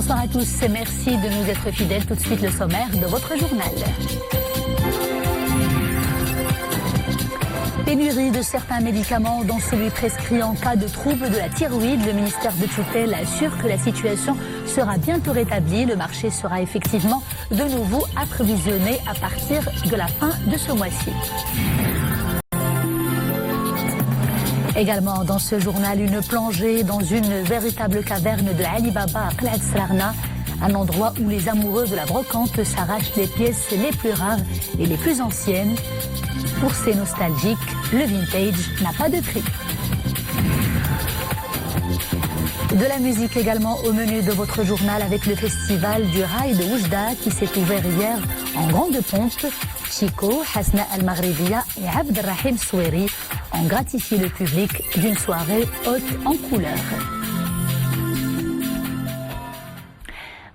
Bonsoir à tous, merci de nous être fidèles. Tout de suite le sommaire de votre journal. Pénurie de certains médicaments, dont celui prescrit en cas de trouble de la thyroïde. Le ministère de tutelle assure que la situation sera bientôt rétablie. Le marché sera effectivement de nouveau approvisionné à partir de la fin de ce mois-ci. Également dans ce journal, une plongée dans une véritable caverne de Ali Baba à Qla'at Slarna, un endroit où les amoureux de la brocante s'arrachent les pièces les plus rares et les plus anciennes. Pour ces nostalgiques, le vintage n'a pas de prix. De la musique également au menu de votre journal avec le festival du rail de Oujda qui s'est ouvert hier en grande pompe. Chico, Hasna Al-Maghribiya et Abdelrahim Soueri ont gratifié le public d'une soirée haute en couleurs.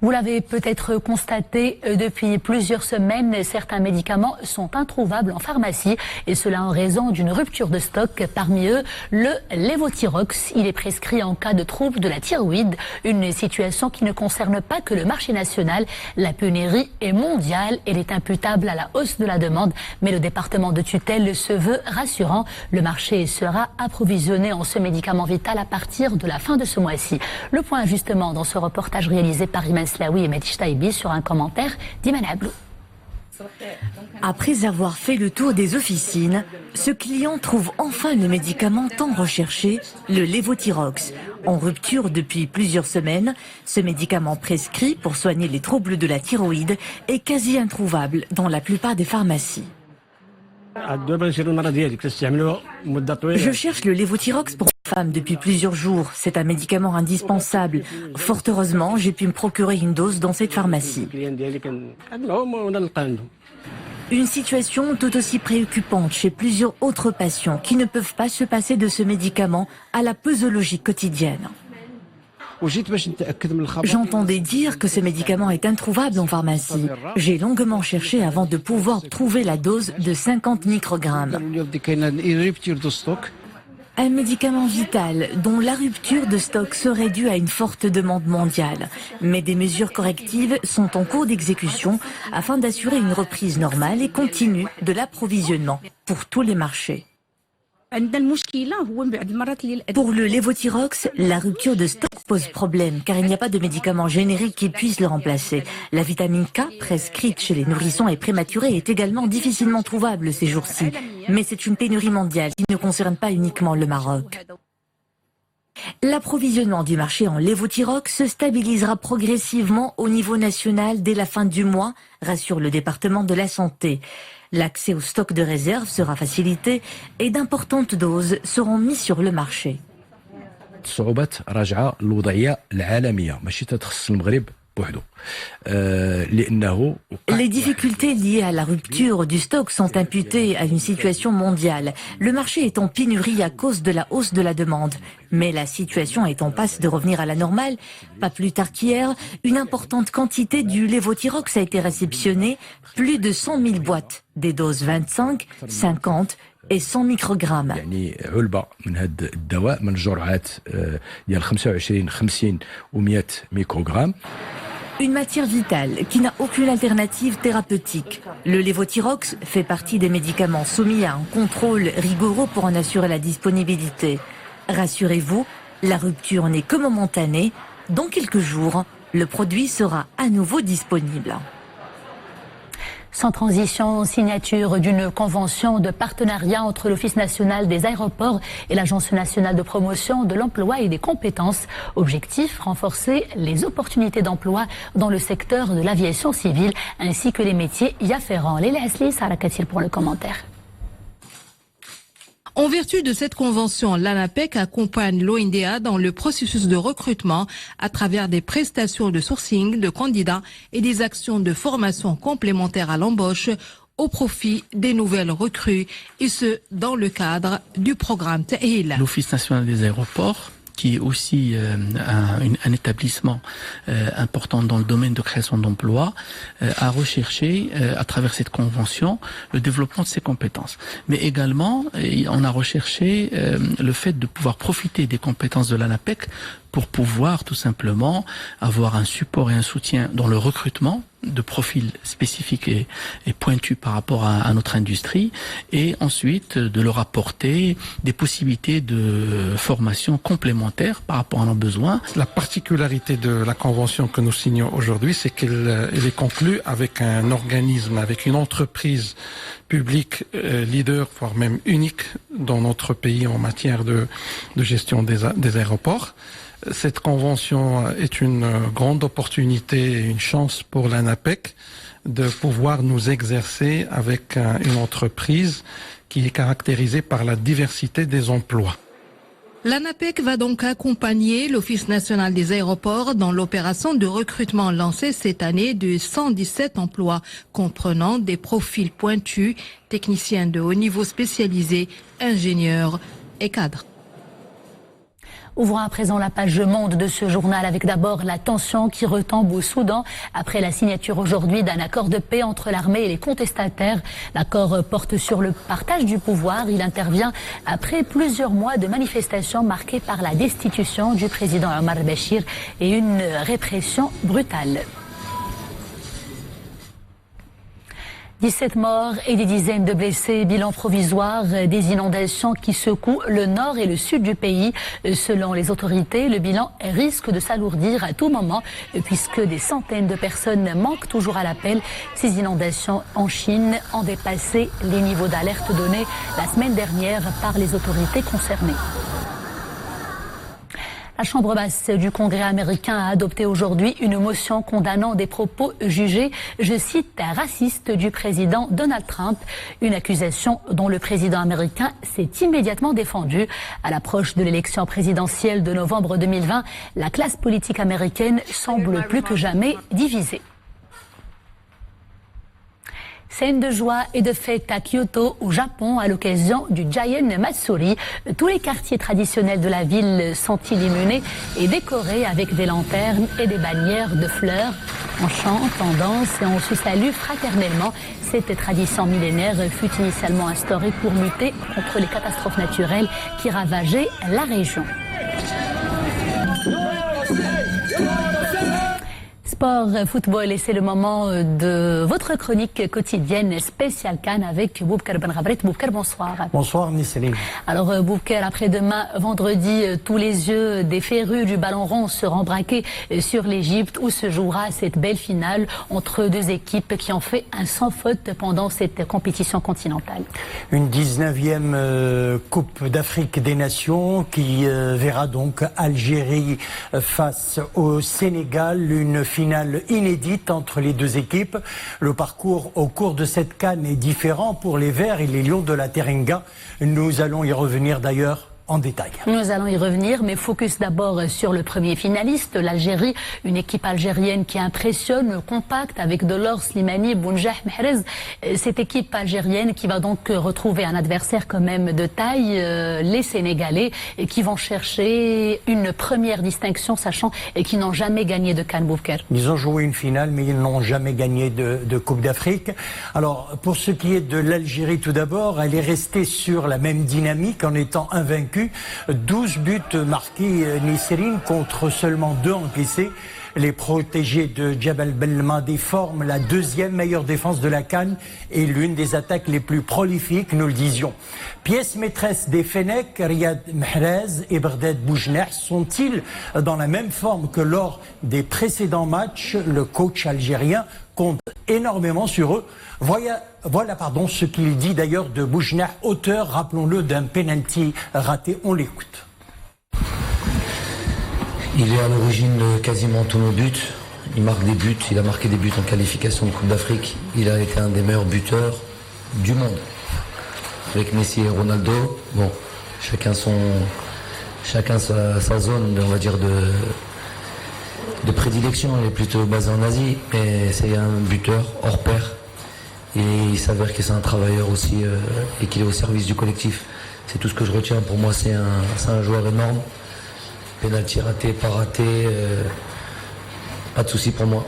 Vous l'avez peut-être constaté depuis plusieurs semaines, certains médicaments sont introuvables en pharmacie et cela en raison d'une rupture de stock. Parmi eux, le Levothyrox. Il est prescrit en cas de trouble de la thyroïde, une situation qui ne concerne pas que le marché national. La pénurie est mondiale, elle est imputable à la hausse de la demande, mais le département de tutelle se veut rassurant. Le marché sera approvisionné en ce médicament vital à partir de la fin de ce mois-ci. Le point justement dans ce reportage réalisé par Iman Slaoui et Mehdi Taibi sur un commentaire d'Iman Ablou. Après avoir fait le tour des officines, ce client trouve enfin le médicament tant recherché, le Levothyrox. En rupture depuis plusieurs semaines, ce médicament prescrit pour soigner les troubles de la thyroïde est quasi introuvable dans la plupart des pharmacies. Je cherche le Levothyrox pour ma femme depuis plusieurs jours. C'est un médicament indispensable. Fort heureusement, j'ai pu me procurer une dose dans cette pharmacie. Une situation tout aussi préoccupante chez plusieurs autres patients qui ne peuvent pas se passer de ce médicament à la posologie quotidienne. J'entendais dire que ce médicament est introuvable en pharmacie. J'ai longuement cherché avant de pouvoir trouver la dose de 50 microgrammes. Un médicament vital dont la rupture de stock serait due à une forte demande mondiale. Mais des mesures correctives sont en cours d'exécution afin d'assurer une reprise normale et continue de l'approvisionnement pour tous les marchés. Pour le Levothyrox, la rupture de stock pose problème car il n'y a pas de médicament générique qui puisse le remplacer. La vitamine K prescrite chez les nourrissons et prématurés est également difficilement trouvable ces jours-ci. Mais c'est une pénurie mondiale qui ne concerne pas uniquement le Maroc. L'approvisionnement du marché en Levothyrox se stabilisera progressivement au niveau national dès la fin du mois, rassure le département de la santé. L'accès au stock de réserve sera facilité et d'importantes doses seront mises sur le marché. Les difficultés liées à la rupture du stock sont imputées à une situation mondiale. Le marché est en pénurie à cause de la hausse de la demande. Mais la situation est en passe de revenir à la normale. Pas plus tard qu'hier, une importante quantité du Levothyrox a été réceptionnée, plus de 100 000 boîtes, des doses 25, 50 et 100 microgrammes. يعني علبة من هذا الدواء من الجرعات ديال 25 50 و100 ميكروغرام. Une matière vitale qui n'a aucune alternative thérapeutique. Le Levothyrox fait partie des médicaments soumis à un contrôle rigoureux pour en assurer la disponibilité. Rassurez-vous, la rupture n'est que momentanée. Dans quelques jours, le produit sera à nouveau disponible. Sans transition, signature d'une convention de partenariat entre l'Office national des aéroports et l'Agence nationale de promotion de l'emploi et des compétences. Objectif, renforcer les opportunités d'emploi dans le secteur de l'aviation civile ainsi que les métiers y afférents. Léla Asli, Sarah Katil pour le commentaire. En vertu de cette convention, l'ANAPEC accompagne l'ONDA dans le processus de recrutement à travers des prestations de sourcing de candidats et des actions de formation complémentaires à l'embauche au profit des nouvelles recrues, et ce, dans le cadre du programme TAHIL. L'Office national des aéroports, qui est aussi un établissement important dans le domaine de création d'emplois, a recherché, à travers cette convention, le développement de ses compétences. Mais également, on a recherché le fait de pouvoir profiter des compétences de l'ANAPEC pour pouvoir tout simplement avoir un support et un soutien dans le recrutement de profils spécifiques et pointus par rapport à notre industrie, et ensuite de leur apporter des possibilités de formation complémentaires par rapport à nos besoins. La particularité de la convention que nous signons aujourd'hui, c'est qu'elle est conclue avec un organisme, avec une entreprise publique leader, voire même unique dans notre pays en matière de gestion des aéroports. Cette convention est une grande opportunité et une chance pour l'ANAPEC de pouvoir nous exercer avec une entreprise qui est caractérisée par la diversité des emplois. L'ANAPEC va donc accompagner l'Office national des aéroports dans l'opération de recrutement lancée cette année de 117 emplois, comprenant des profils pointus, techniciens de haut niveau spécialisés, ingénieurs et cadres. Ouvrons à présent la page Monde de ce journal avec d'abord la tension qui retombe au Soudan après la signature aujourd'hui d'un accord de paix entre l'armée et les contestataires. L'accord porte sur le partage du pouvoir. Il intervient après plusieurs mois de manifestations marquées par la destitution du président Omar Béchir et une répression brutale. 17 morts et des dizaines de blessés, bilan provisoire des inondations qui secouent le nord et le sud du pays. Selon les autorités, le bilan risque de s'alourdir à tout moment puisque des centaines de personnes manquent toujours à l'appel. Ces inondations en Chine ont dépassé les niveaux d'alerte donnés la semaine dernière par les autorités concernées. La Chambre basse du Congrès américain a adopté aujourd'hui une motion condamnant des propos jugés, je cite, racistes du président Donald Trump. Une accusation dont le président américain s'est immédiatement défendu. À l'approche de l'élection présidentielle de novembre 2020, la classe politique américaine semble plus que jamais divisée. Scène de joie et de fête à Kyoto, au Japon, à l'occasion du Giant Matsuri. Tous les quartiers traditionnels de la ville sont illuminés et décorés avec des lanternes et des bannières de fleurs. On chante, on danse et on se salue fraternellement. Cette tradition millénaire fut initialement instaurée pour lutter contre les catastrophes naturelles qui ravageaient la région. Sport, football, et c'est le moment de votre chronique quotidienne spéciale Cannes avec Boubkar Benrabret. Boubkar, bonsoir. Bonsoir Nisseline. Alors Boubkar, après-demain, vendredi, tous les yeux des férus du ballon rond seront braqués sur l'Égypte où se jouera cette belle finale entre deux équipes qui ont fait un sans faute pendant cette compétition continentale. Une 19e Coupe d'Afrique des Nations qui verra donc Algérie face au Sénégal, une finale inédite entre les deux équipes. Le parcours au cours de cette CAN est différent pour les Verts et les Lions de la Teranga. Nous allons y revenir d'ailleurs en détail. Nous allons y revenir, mais focus d'abord sur le premier finaliste, l'Algérie, une équipe algérienne qui impressionne, compacte, avec Delors, Slimani, Bounjah, Mahrez. Cette équipe algérienne qui va donc retrouver un adversaire quand même de taille, les Sénégalais, et qui vont chercher une première distinction, sachant et qui n'ont jamais gagné de CAN, Boubkar. Ils ont joué une finale, mais ils n'ont jamais gagné de Coupe d'Afrique. Alors, pour ce qui est de l'Algérie, tout d'abord, elle est restée sur la même dynamique en étant invaincue. 12 buts marqués, Nisserine, contre seulement 2 encaissés. Les protégés de Jabal Belmadi forment la deuxième meilleure défense de la CAN et l'une des attaques les plus prolifiques, nous le disions. Pièce maîtresse des Fennecs, Riyad Mahrez et Berdad Boujneh sont-ils dans la même forme que lors des précédents matchs? Le coach algérien compte énormément sur eux. Voilà ce qu'il dit d'ailleurs de Boujneh, auteur, rappelons-le, d'un penalty raté. On l'écoute. Il est à l'origine de quasiment tous nos buts. Il marque des buts, il a marqué des buts en qualification de Coupe d'Afrique. Il a été un des meilleurs buteurs du monde. Avec Messi et Ronaldo, bon, chacun sa zone, on va dire, de prédilection. Il est plutôt basé en Asie, mais c'est un buteur hors pair. Et il s'avère que c'est un travailleur aussi et qu'il est au service du collectif. C'est tout ce que je retiens. Pour moi, c'est un joueur énorme. Pénalty raté, pas raté, pas de souci pour moi.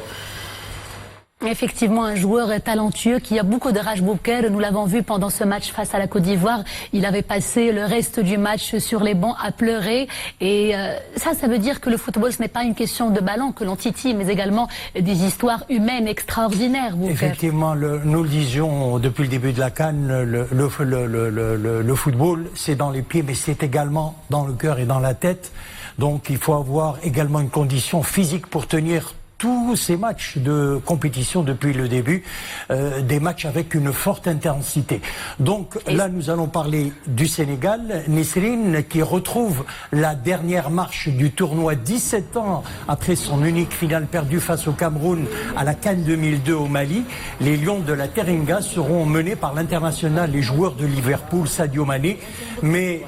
Effectivement, un joueur talentueux qui a beaucoup de rage Boubacar. Nous l'avons vu pendant ce match face à la Côte d'Ivoire. Il avait passé le reste du match sur les bancs à pleurer. Et ça veut dire que le football, ce n'est pas une question de ballon que l'on titille, mais également des histoires humaines extraordinaires. Boubacar. Effectivement, nous le disions depuis le début de la CAN, le football, c'est dans les pieds, mais c'est également dans le cœur et dans la tête. Donc il faut avoir également une condition physique pour tenir tous ces matchs de compétition depuis le début, des matchs avec une forte intensité. Donc là, nous allons parler du Sénégal. Nesrine qui retrouve la dernière marche du tournoi 17 ans après son unique finale perdue face au Cameroun à la CAN 2002 au Mali. Les Lions de la Teranga seront menés par l'international et joueur de Liverpool, Sadio Mané. Mais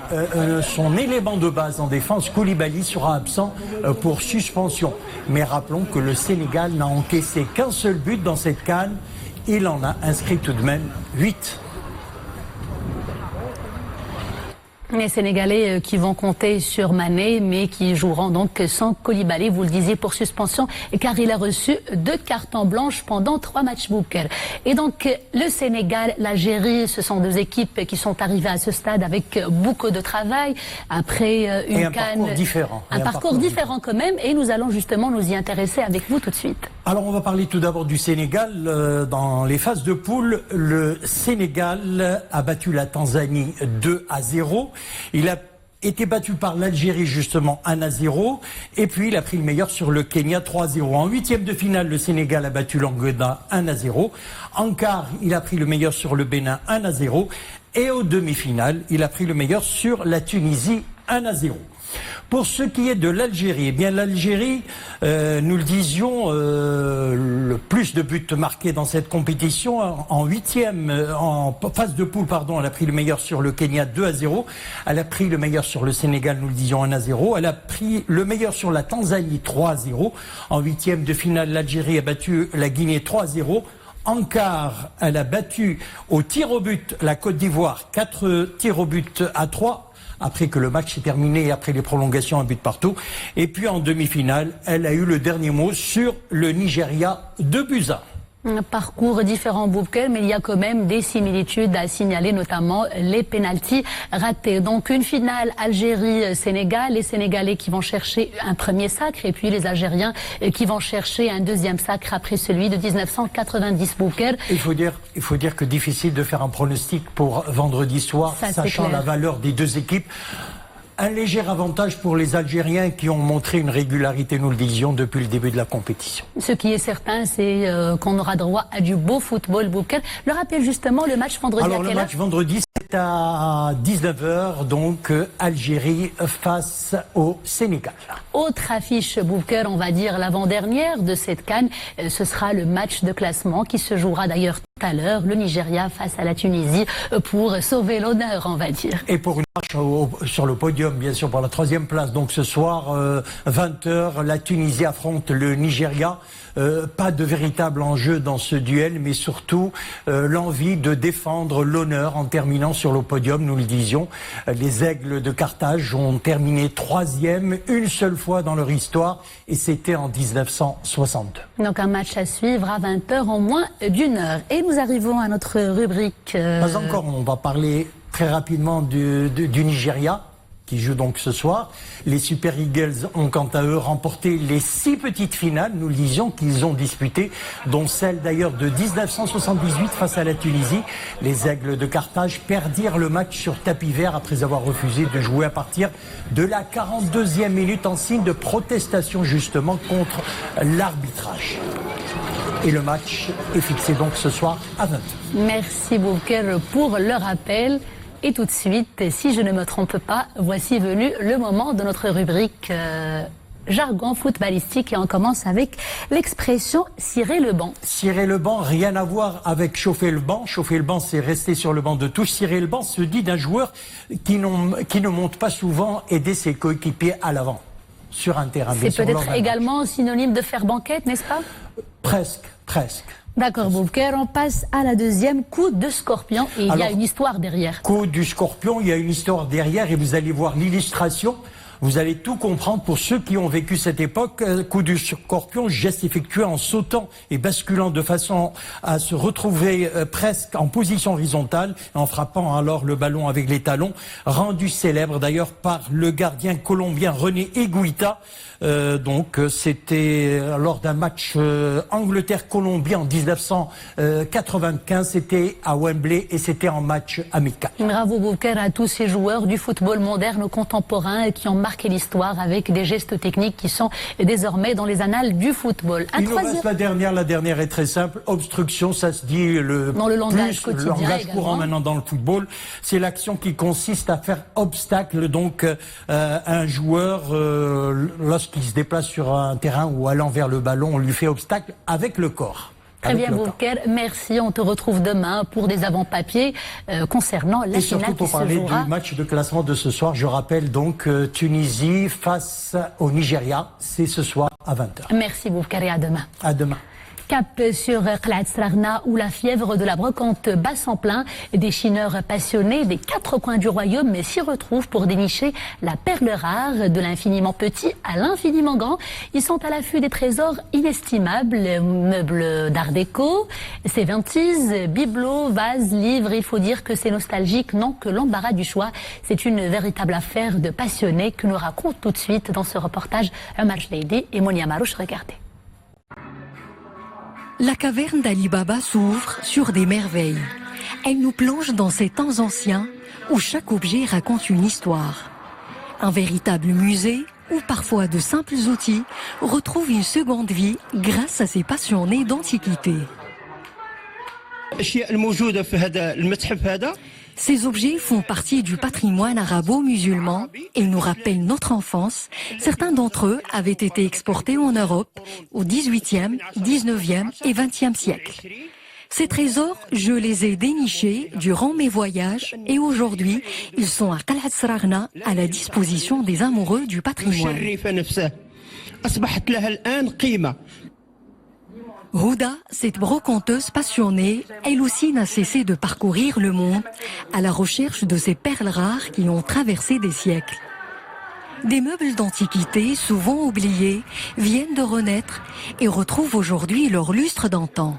son élément de base en défense, Koulibaly, sera absent pour suspension. Mais rappelons que le Sénégal n'a encaissé qu'un seul but dans cette CAN. Il en a inscrit tout de même 8. Les Sénégalais qui vont compter sur Mané, mais qui joueront donc sans Koulibaly, vous le disiez, pour suspension, car il a reçu 2 cartons blanches pendant 3 matchs Boubacar. Et donc, le Sénégal, l'Algérie, ce sont 2 équipes qui sont arrivées à ce stade avec beaucoup de travail, après une CAN... Un parcours différent quand même, et nous allons justement nous y intéresser avec vous tout de suite. Alors, on va parler tout d'abord du Sénégal. Dans les phases de poule, le Sénégal a battu la Tanzanie 2-0. Il a été battu par l'Algérie justement 1-0 et puis il a pris le meilleur sur le Kenya 3-0. En 8e de finale, le Sénégal a battu l'Angola 1-0. En quart, il a pris le meilleur sur le Bénin 1-0 et au demi-finale, il a pris le meilleur sur la Tunisie 1-0. Pour ce qui est de l'Algérie, eh bien l'Algérie, nous le disions, le plus de buts marqués dans cette compétition. En phase de poule, pardon, elle a pris le meilleur sur le Kenya 2-0. Elle a pris le meilleur sur le Sénégal, nous le disions, 1-0. Elle a pris le meilleur sur la Tanzanie 3-0. En 8e de finale, l'Algérie a battu la Guinée 3-0. En quart, elle a battu au tir au but la Côte d'Ivoire 4 tirs au but à 3. Après que le match s'est terminé et après les prolongations, un but partout. Et puis en demi-finale, elle a eu le dernier mot sur le Nigeria 2-1. Un parcours différent Boubacar, mais il y a quand même des similitudes à signaler, notamment les pénaltys ratés. Donc une finale Algérie-Sénégal, les Sénégalais qui vont chercher un premier sacre et puis les Algériens qui vont chercher un deuxième sacre après celui de 1990 Boubacar. Il faut dire que difficile de faire un pronostic pour vendredi soir, sachant la valeur des 2 équipes. Un léger avantage pour les Algériens qui ont montré une régularité, nous le disions, depuis le début de la compétition. Ce qui est certain, c'est qu'on aura droit à du beau football, Boubacar. Le rappel justement, le match vendredi à quelle heure ? Alors le match vendredi, c'est à 19h, donc Algérie face au Sénégal. Autre affiche, Boubacar, on va dire l'avant-dernière de cette CAN, ce sera le match de classement qui se jouera d'ailleurs tout à l'heure, le Nigeria face à la Tunisie, pour sauver l'honneur, on va dire. Et pour une marche sur le podium, bien sûr, pour la 3e place. Donc ce soir, 20h, la Tunisie affronte le Nigeria. Pas de véritable enjeu dans ce duel, mais surtout l'envie de défendre l'honneur en terminant sur le podium, nous le disions. Les Aigles de Carthage ont terminé 3e une seule fois dans leur histoire, et c'était en 1962. Donc un match à suivre à 20h en moins d'1 heure. Et nous arrivons à notre rubrique... Pas encore, on va parler très rapidement du Nigeria, qui joue donc ce soir. Les Super Eagles ont quant à eux remporté les 6 petites finales, nous le disions, qu'ils ont disputées, dont celle d'ailleurs de 1978 face à la Tunisie. Les Aigles de Carthage perdirent le match sur tapis vert après avoir refusé de jouer à partir de la 42e minute en signe de protestation justement contre l'arbitrage. Et le match est fixé donc ce soir à 20h. Merci Boubacar pour le rappel. Et tout de suite, si je ne me trompe pas, voici venu le moment de notre rubrique jargon footballistique et on commence avec l'expression cirer le banc. Cirer le banc, rien à voir avec chauffer le banc. Chauffer le banc, c'est rester sur le banc de touche. Cirer le banc se dit d'un joueur qui ne monte pas souvent aider ses coéquipiers à l'avant sur un terrain. C'est peut-être également synonyme de faire banquette, n'est-ce pas ? Presque. D'accord, Boubacar, on passe à la deuxième, coup de scorpion, et il y a une histoire derrière. Coup du scorpion, il y a une histoire derrière, et vous allez voir l'illustration. Vous allez tout comprendre pour ceux qui ont vécu cette époque. Coup du scorpion, geste effectué en sautant et basculant de façon à se retrouver presque en position horizontale, en frappant alors le ballon avec les talons, rendu célèbre d'ailleurs par le gardien colombien René Higuita. Donc c'était lors d'un match Angleterre-Colombie en 1995, c'était à Wembley et c'était en match amical. Bravo Boubacar à tous ces joueurs du football moderne contemporain qui ont marqué l'histoire avec des gestes techniques qui sont désormais dans les annales du football. Il nous reste la dernière est très simple, obstruction, ça se dit dans le langage plus, quotidien, le langage courant maintenant dans le football, c'est l'action qui consiste à faire obstacle donc à un joueur lorsqu'il se déplace sur un terrain ou allant vers le ballon, on lui fait obstacle avec le corps. Très bien, Boubacar. Merci. On te retrouve demain pour des avant-papiers concernant la finale qui se jouera. Et surtout pour parler du match de classement de ce soir. Je rappelle donc Tunisie face au Nigeria. C'est ce soir à 20h. Merci Boubacar et à demain. À demain. Cap sur Qla'at Srarna où la fièvre de la brocante bat son plein. Des chineurs passionnés des 4 coins du royaume s'y retrouvent pour dénicher la perle rare de l'infiniment petit à l'infiniment grand. Ils sont à l'affût des trésors inestimables, meubles d'art déco, ces 26 bibelots, vases, livres. Il faut dire que ces nostalgiques n'ont que l'embarras du choix. C'est une véritable affaire de passionnés que nous raconte tout de suite dans ce reportage Omar Jleidi et Monia Marouche. Regardez. La caverne d'Ali Baba s'ouvre sur des merveilles. Elle nous plonge dans ces temps anciens où chaque objet raconte une histoire. Un véritable musée où parfois de simples outils retrouvent une seconde vie grâce à ces passionnés d'antiquité. Ces objets font partie du patrimoine arabo-musulman et nous rappellent notre enfance. Certains d'entre eux avaient été exportés en Europe au XVIIIe, XIXe et XXe siècle. Ces trésors, je les ai dénichés durant mes voyages et aujourd'hui, ils sont à Qla'at Srarna à la disposition des amoureux du patrimoine. Houda, cette brocanteuse passionnée, elle aussi n'a cessé de parcourir le monde à la recherche de ces perles rares qui ont traversé des siècles. Des meubles d'antiquité, souvent oubliés, viennent de renaître et retrouvent aujourd'hui leur lustre d'antan.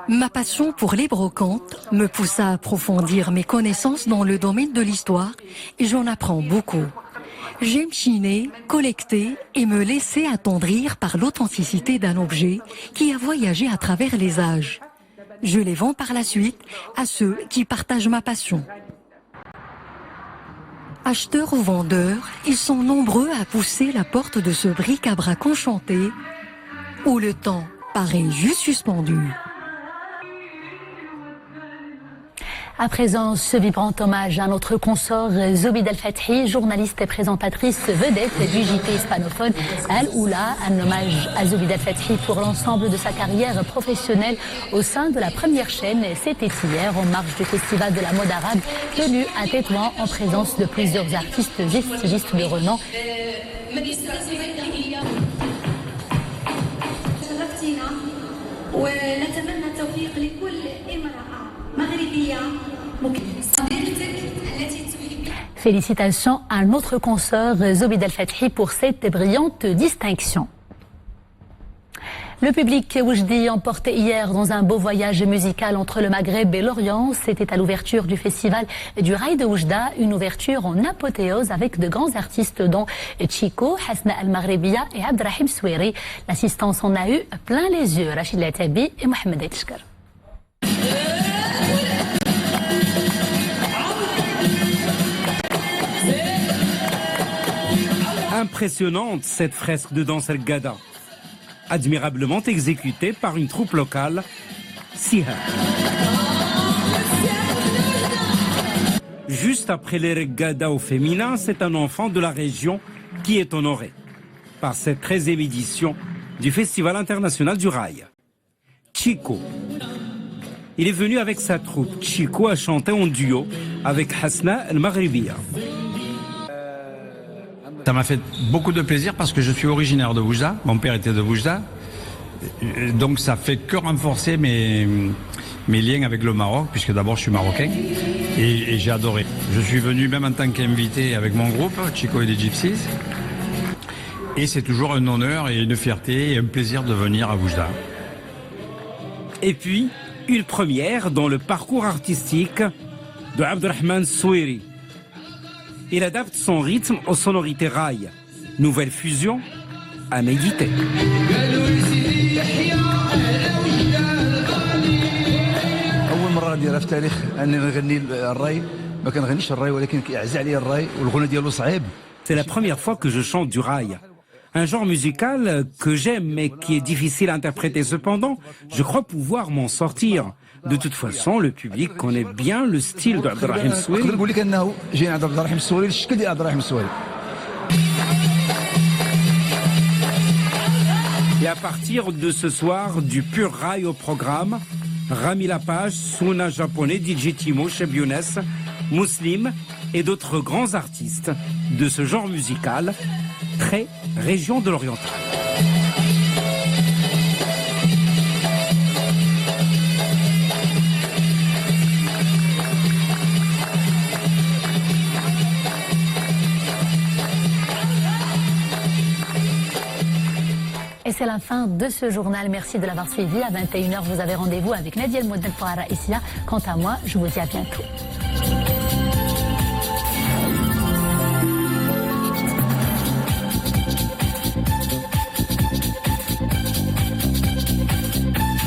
Ma passion pour les brocantes me pousse à approfondir mes connaissances dans le domaine de l'histoire et j'en apprends beaucoup. J'aime chiner, collecter et me laisser attendrir par l'authenticité d'un objet qui a voyagé à travers les âges. Je les vends par la suite à ceux qui partagent ma passion. Acheteurs ou vendeurs, ils sont nombreux à pousser la porte de ce bric-à-brac enchanté où le temps paraît juste suspendu. À présent, ce vibrant hommage à notre consort Zobida El-Fathi, journaliste et présentatrice vedette du JT hispanophone Al-Oula. Un hommage à Zobida El-Fathi pour l'ensemble de sa carrière professionnelle au sein de la première chaîne. C'était hier en marge du festival de la mode arabe tenu à Tétouan en présence de plusieurs artistes et stylistes de renom. Félicitations à notre consort Zobida El-Fathi pour cette brillante distinction. Le public oujdi emporté hier dans un beau voyage musical entre le Maghreb et l'Orient. C'était à l'ouverture du festival du Rail de Oujda, une ouverture en apothéose avec de grands artistes dont Chico, Hasna Al-Maghribiya et Abdrahim Soueri. L'assistance en a eu plein les yeux. Rachid Latabi et Mohamed Etchkar. Impressionnante cette fresque de danse Gada, admirablement exécutée par une troupe locale, Siha. Juste après les Reggada au féminin, c'est un enfant de la région qui est honoré par cette 13e édition du Festival international du rail. Chico. Il est venu avec sa troupe. Chico a chanté en duo avec Hasna Al-Maghribiya. Ça m'a fait beaucoup de plaisir parce que je suis originaire de Oujda, mon père était de Oujda, donc ça fait que renforcer mes liens avec le Maroc, puisque d'abord je suis marocain. Et j'ai adoré. Je suis venu même en tant qu'invité avec mon groupe, Chico et les Gypsies. Et c'est toujours un honneur et une fierté et un plaisir de venir à Oujda. Et puis, une première dans le parcours artistique de Abdelrahman Souiri. Il adapte son rythme aux sonorités rail. Nouvelle fusion à méditer. أول مرة نديرها في التاريخ أني نغني الراي ما كنغنيش الراي ولكن كيعز عليا الراي والغنى ديالو صعيب. C'est la première fois que je chante du rail. Un genre musical que j'aime mais qui est difficile à interpréter. Cependant, je crois pouvoir m'en sortir. De toute façon, le public connaît bien le style d'Abdelrahim Souiri. نقدر نقول لك أنه جينا عند عبد الرحيم السوري الشكل ديال عبد الرحيم السوري. Et à partir de ce soir, du pur rail au programme, Rami Lapage, Suna japonais, DJ Timo, Cheb Younes, Muslim et d'autres grands artistes de ce genre musical, très région de l'Oriental. Et c'est la fin de ce journal. Merci de l'avoir suivi. À 21h, vous avez rendez-vous avec Nadia El Moudel pour Araïsia. Quant à moi, je vous dis à bientôt.